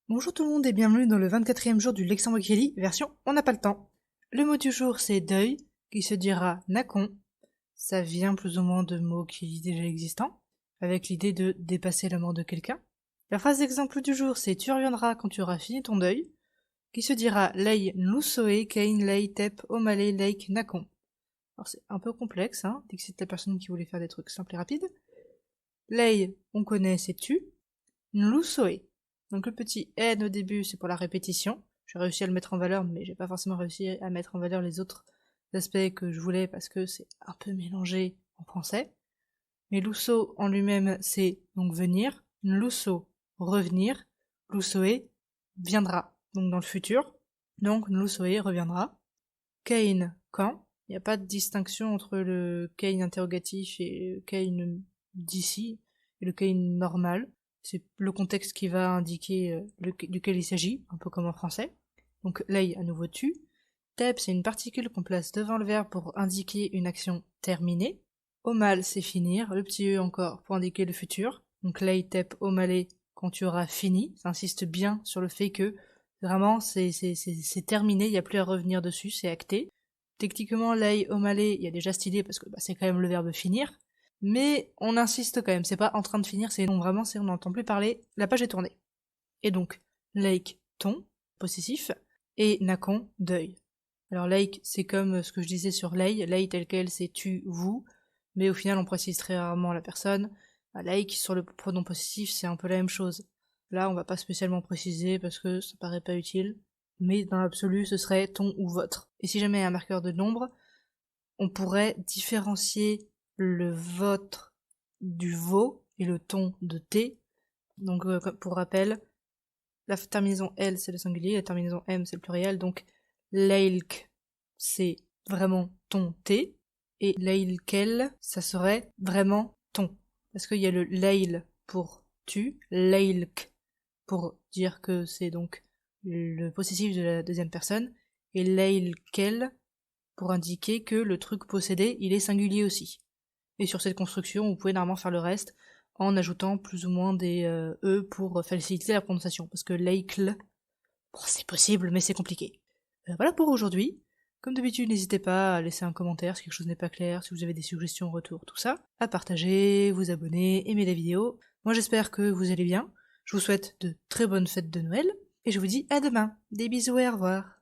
Bonjour tout le monde et bienvenue dans le 24e jour du Lexan Wakeli, version on n'a pas le temps. Le mot du jour c'est deuil, qui se dira nakon. Ça vient plus ou moins de mots qui sont déjà existants, avec l'idée de dépasser la mort de quelqu'un. La phrase d'exemple du jour c'est tu reviendras quand tu auras fini ton deuil, qui se dira lei nlusoe kein lei tep omale leik nakon. Alors c'est un peu complexe, dès que c'est la personne qui voulait faire des trucs simples et rapides. Lei, on connaît, c'est tu. Nlusoe. Donc le petit N au début, c'est pour la répétition. J'ai réussi à le mettre en valeur, mais j'ai pas forcément réussi à mettre en valeur les autres aspects que je voulais parce que c'est un peu mélangé en français. Mais lusso en lui-même, c'est donc venir. Nluso, revenir. Lusoe, viendra. Donc dans le futur. Donc Nlusoe reviendra. Kein, quand. Il n'y a pas de distinction entre le Kein interrogatif et le Kein d'ici et le Kein normal. C'est le contexte qui va indiquer duquel il s'agit, un peu comme en français. Donc lei à nouveau tu. Tep, c'est une particule qu'on place devant le verbe pour indiquer une action terminée. Omal, c'est finir. Le petit e encore pour indiquer le futur. Donc lei tep omale quand tu auras fini. Ça insiste bien sur le fait que vraiment c'est terminé, il n'y a plus à revenir dessus, c'est acté. Techniquement, lei omale, il y a déjà cette idée parce que c'est quand même le verbe finir. Mais on insiste quand même, c'est pas en train de finir, c'est non, vraiment, c'est on n'entend plus parler, la page est tournée. Et donc, leik, ton, possessif, et nakon, deuil. Alors leik, c'est comme ce que je disais sur lei tel quel, c'est tu, vous, mais au final on précise très rarement la personne. Leik, sur le pronom possessif, c'est un peu la même chose. Là, on va pas spécialement préciser parce que ça paraît pas utile, mais dans l'absolu, ce serait ton ou votre. Et si jamais il y a un marqueur de nombre, on pourrait différencier le votre du vos et le ton de t. Donc pour rappel, la terminaison L c'est le singulier, la terminaison M c'est le pluriel, donc leilk c'est vraiment ton t, et leilkel ça serait vraiment ton. Parce qu'il y a le leil pour tu, leilk pour dire que c'est donc le possessif de la deuxième personne, et leilkel pour indiquer que le truc possédé, il est singulier aussi. Et sur cette construction, vous pouvez normalement faire le reste en ajoutant plus ou moins des E pour faciliter la prononciation. Parce que leikl, bon, c'est possible, mais c'est compliqué. Voilà pour aujourd'hui. Comme d'habitude, n'hésitez pas à laisser un commentaire si quelque chose n'est pas clair, si vous avez des suggestions, retours, tout ça. À partager, vous abonner, aimer la vidéo. Moi j'espère que vous allez bien. Je vous souhaite de très bonnes fêtes de Noël. Et je vous dis à demain. Des bisous et au revoir.